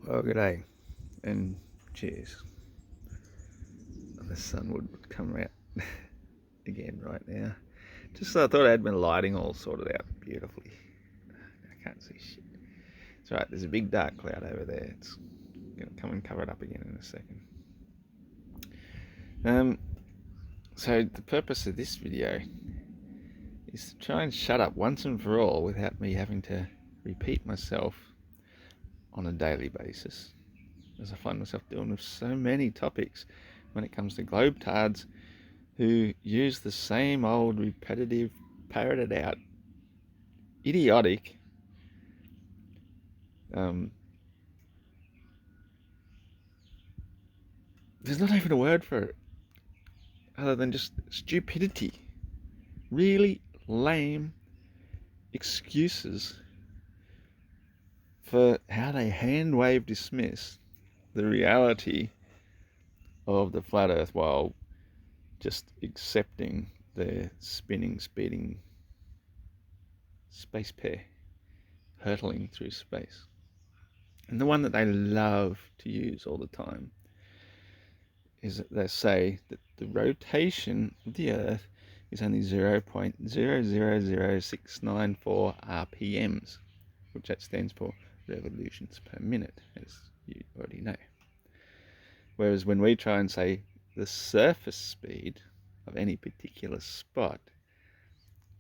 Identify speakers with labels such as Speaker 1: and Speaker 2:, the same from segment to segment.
Speaker 1: Well, good day and cheers. The sun would come out again right now. Just I thought I had my lighting all sorted out beautifully. I can't see shit. It's right, there's a big dark cloud over there. It's gonna come and cover it up again in a second. So the purpose of this video is to try and shut up once and for all without me having to repeat myself on a daily basis, as I find myself doing with so many topics when it comes to globetards who use the same old repetitive, parroted out, idiotic there's not even a word for it other than just stupidity. Really lame excuses for how they hand wave dismiss the reality of the flat earth while just accepting their spinning, speeding space-pear hurtling through space. And the one that they love to use all the time is that they say that the rotation of the earth is only 0.000694 RPMs, which that stands for revolutions per minute, as you already know. Whereas when we try and say the surface speed of any particular spot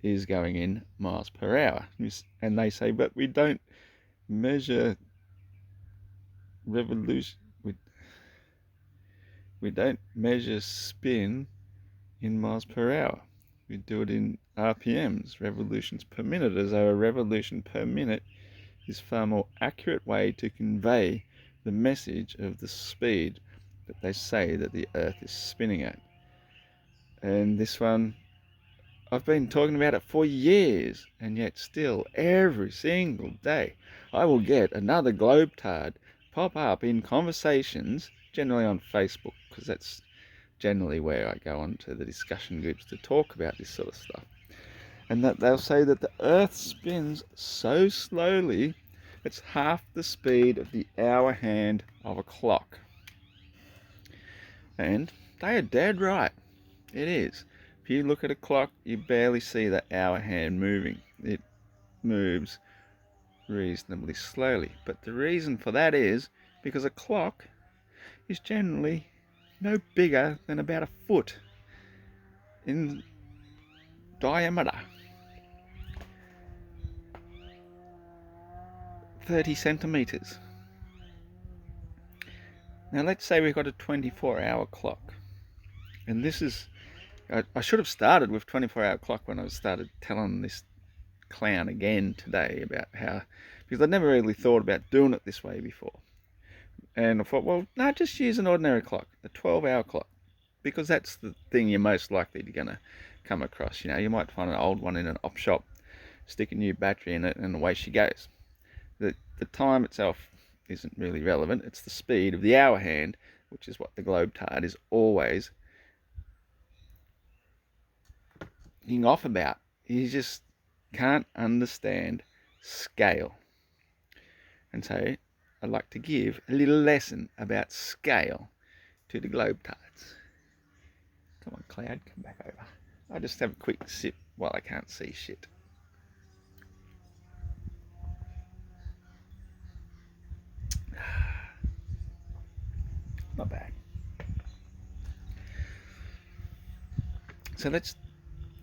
Speaker 1: is going in miles per hour, and they say, but we don't measure revolution, we don't measure spin in miles per hour. We do it in RPMs, revolutions per minute, as though a revolution per minute is a far more accurate way to convey the message of the speed that they say that the earth is spinning at. And this one, I've been talking about it for years, and yet still every single day I will get another globetard pop up in conversations, generally on Facebook, because that's generally where I go onto the discussion groups to talk about this sort of stuff. And that they'll say that the earth spins so slowly it's half the speed of the hour hand of a clock. And they are dead right. It is. If you look at a clock, you barely see the hour hand moving. It moves reasonably slowly. But the reason for that is because a clock is generally no bigger than about a foot in diameter. 30 centimeters. Now let's say we've got a 24-hour clock. And this is, I should have started with 24-hour clock when I started telling this clown again today about how, because I'd never really thought about doing it this way before. And I thought, well, no, just use an ordinary clock, a 12-hour clock, because that's the thing you're most likely to gonna come across. You know, you might find an old one in an op shop, stick a new battery in it, and away she goes. The time itself isn't really relevant. It's the speed of the hour hand, which is what the globetard is always getting off about. You just can't understand scale. And so I'd like to give a little lesson about scale to the globetards. Come on, cloud, come back over. I'll just have a quick sip while I can't see shit. Not bad. So let's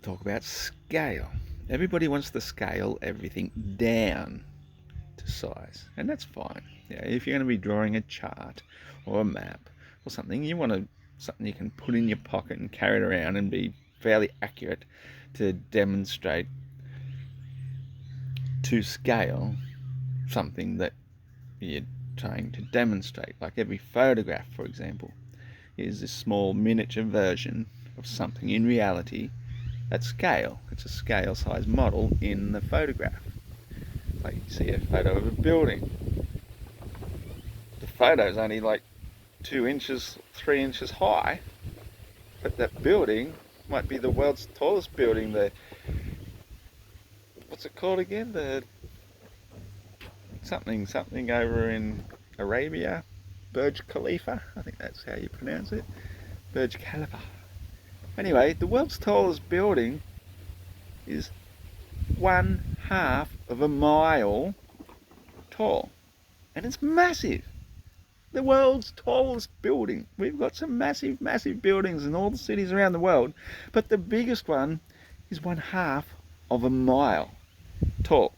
Speaker 1: talk about scale. Everybody wants to scale everything down to size, and that's fine. Yeah, if you're going to be drawing a chart or a map or something, you want something you can put in your pocket and carry it around and be fairly accurate to demonstrate to scale something that you're trying to demonstrate. Like every photograph, for example, is this small miniature version of something in reality at scale. It's a scale size model in the photograph. Like you see a photo of a building. The photo's only like 2 inches, 3 inches high, but that building might be the world's tallest building. The, what's it called again? The something over in Arabia, Burj Khalifa, I think that's how you pronounce it, Burj Khalifa. Anyway, the world's tallest building is 1/2 of a mile tall, and it's massive. The world's tallest building. We've got some massive, massive buildings in all the cities around the world, but the biggest one is 1/2 of a mile tall.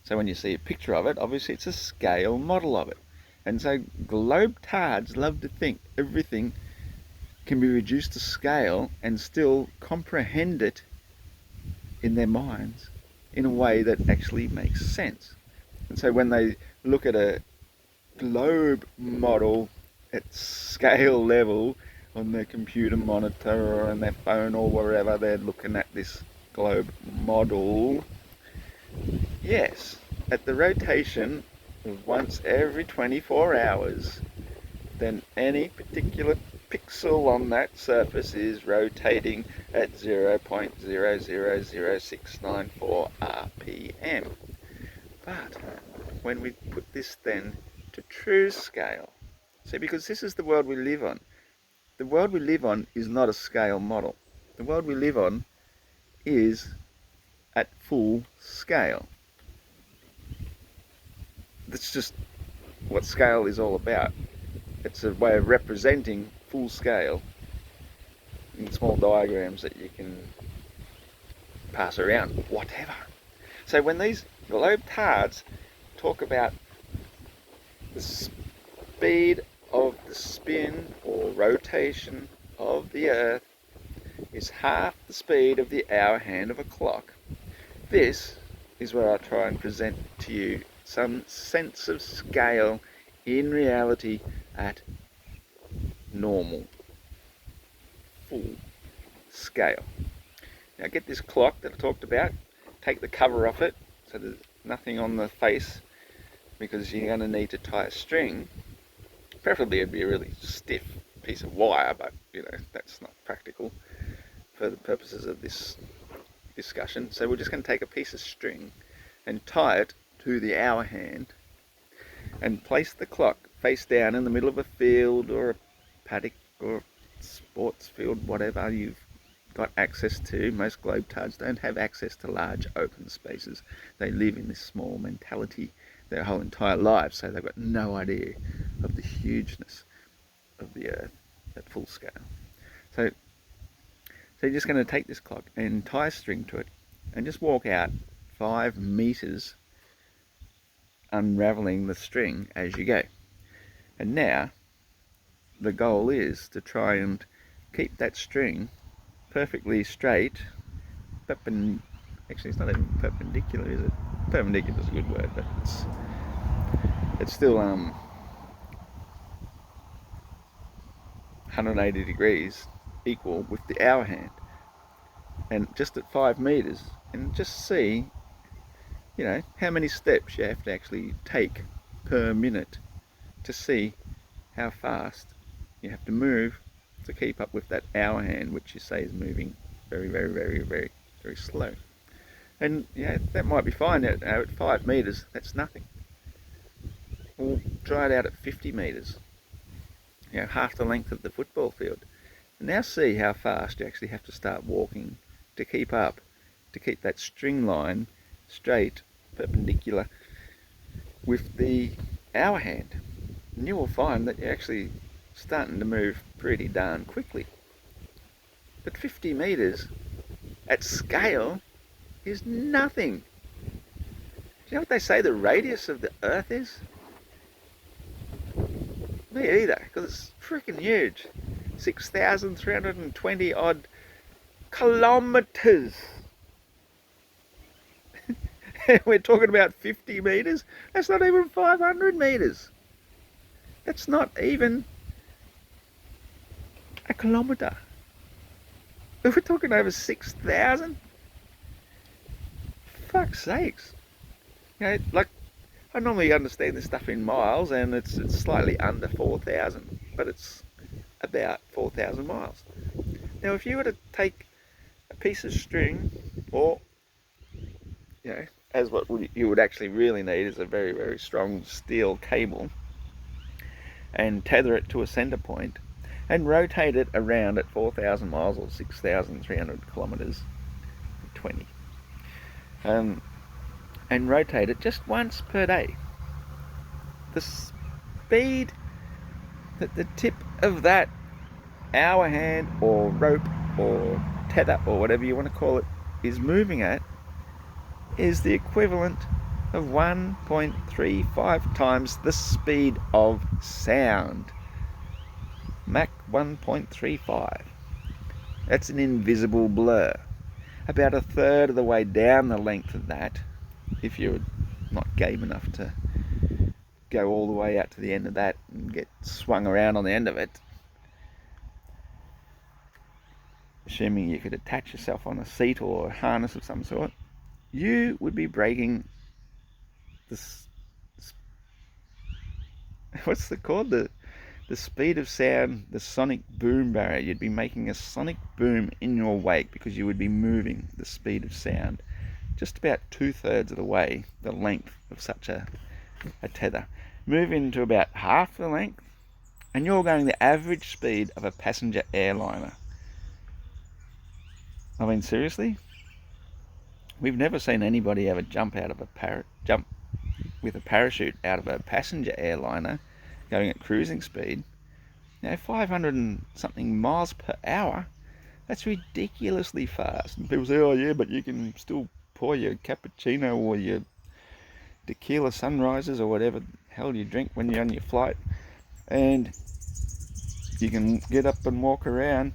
Speaker 1: So when you see a picture of it, obviously it's a scale model of it. And so globetards love to think everything can be reduced to scale and still comprehend it in their minds in a way that actually makes sense. And so when they look at a globe model at scale level on their computer monitor or on their phone or wherever they're looking at this globe model, yes, at the rotation of once every 24 hours, then any particular pixel on that surface is rotating at 0.000694 RPM. But when we put this then to true scale, see, because this is the world we live on. The world we live on is not a scale model. The world we live on is at full scale. That's just what scale is all about. It's a way of representing full scale in small diagrams that you can pass around, whatever. So when these globetards talk about the speed of the spin or rotation of the Earth is half the speed of the hour hand of a clock, this is where I try and present to you some sense of scale in reality at normal, full scale. Now get this clock that I talked about, take the cover off it so there's nothing on the face, because you're going to need to tie a string. Preferably it'd be a really stiff piece of wire, but you know, that's not practical for the purposes of this discussion. So we're just going to take a piece of string and tie it to the hour hand and place the clock face down in the middle of a field or a paddock or sports field, whatever you've got access to. Most globetards don't have access to large open spaces. They live in this small mentality their whole entire lives, so they've got no idea of the hugeness of the Earth at full scale. So you're just going to take this clock and tie a string to it and just walk out 5 meters unraveling the string as you go. And now the goal is to try and keep that string perfectly straight, actually it's not even perpendicular, is it? Perpendicular is a good word, but it's still 180 degrees equal with the hour hand, and just at 5 meters, and just see, you know, how many steps you have to actually take per minute to see how fast you have to move to keep up with that hour hand, which you say is moving very, very, very, very, very slow. And yeah, that might be fine at 5 meters, that's nothing. We'll try it out at 50 meters, you know, half the length of the football field. And now see how fast you actually have to start walking to keep up, to keep that string line straight, perpendicular with the hour hand. And you will find that you're actually starting to move pretty darn quickly. But 50 meters at scale is nothing. Do you know what they say the radius of the Earth is? Me either, because it's freaking huge. 6,320 odd kilometers. We're talking about 50 meters. That's not even 500 meters. That's not even a kilometer. We're talking over 6,000. Fuck's sakes. You know, like, I normally understand this stuff in miles, and it's slightly under 4,000, but it's about 4,000 miles. Now, if you were to take a piece of string, or, you know, as what you would actually really need is a very, very strong steel cable, and tether it to a center point and rotate it around at 4,000 miles or 6,300 kilometers, 20, and rotate it just once per day. The speed that the tip of that hour hand or rope or tether or whatever you want to call it is moving at is the equivalent of 1.35 times the speed of sound. Mach 1.35. That's an invisible blur. About a third of the way down the length of that, if you're not game enough to go all the way out to the end of that and get swung around on the end of it, assuming you could attach yourself on a seat or a harness of some sort, you would be breaking this, what's it called? The speed of sound, the sonic boom barrier. You'd be making a sonic boom in your wake because you would be moving the speed of sound just about 2/3 of the way, the length of such a tether. Move into about half the length and you're going the average speed of a passenger airliner. I mean, seriously? We've never seen anybody ever jump with a parachute out of a passenger airliner going at cruising speed. Now, 500 and something miles per hour, that's ridiculously fast. And people say, oh yeah, but you can still pour your cappuccino or your tequila sunrises or whatever the hell you drink when you're on your flight, and you can get up and walk around.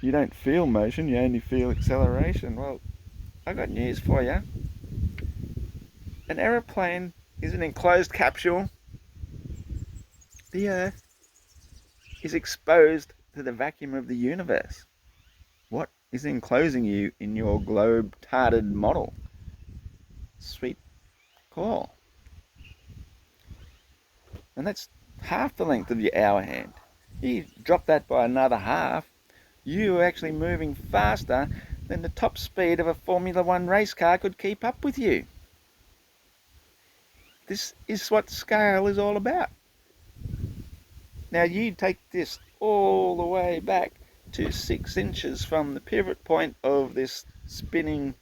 Speaker 1: You don't feel motion, you only feel acceleration. Well, I got news for you. An aeroplane is an enclosed capsule. The Earth is exposed to the vacuum of the universe. What is enclosing you in your globetarded model? Sweet call. And that's half the length of your hour hand. You drop that by another half, you're actually moving faster than the top speed of a Formula One race car could keep up with you. This is what scale is all about. Now you take this all the way back to 6 inches from the pivot point of this spinning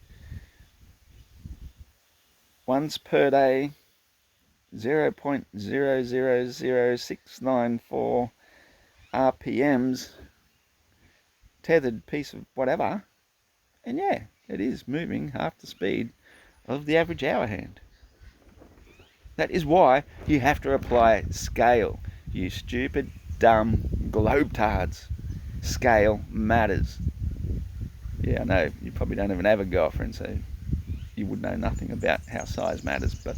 Speaker 1: once per day 0.000694 RPMs tethered piece of whatever, and yeah, it is moving half the speed of the average hour hand. That is why you have to apply scale, you stupid, dumb globetards. Scale matters. Yeah, I know, you probably don't even have a girlfriend, so you would know nothing about how size matters, but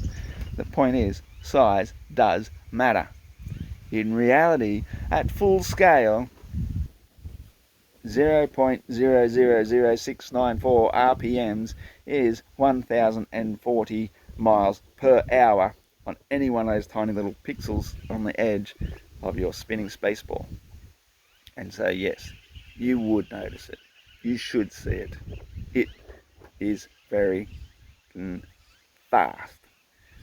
Speaker 1: the point is, size does matter. In reality, at full scale, 0.000694 RPMs is 1,040 miles per hour on any one of those tiny little pixels on the edge of your spinning space ball. And so yes, you would notice it. You should see it. It is very fast.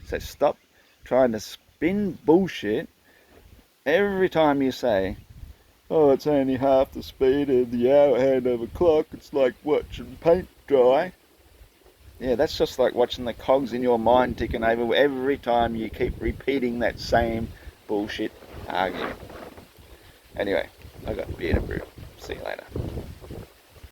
Speaker 1: So stop trying to spin bullshit every time you say, oh, it's only half the speed of the hour hand of a clock, it's like watching paint dry. Yeah, that's just like watching the cogs in your mind ticking over every time you keep repeating that same bullshit argument. Anyway, I got beer to brew. See you later.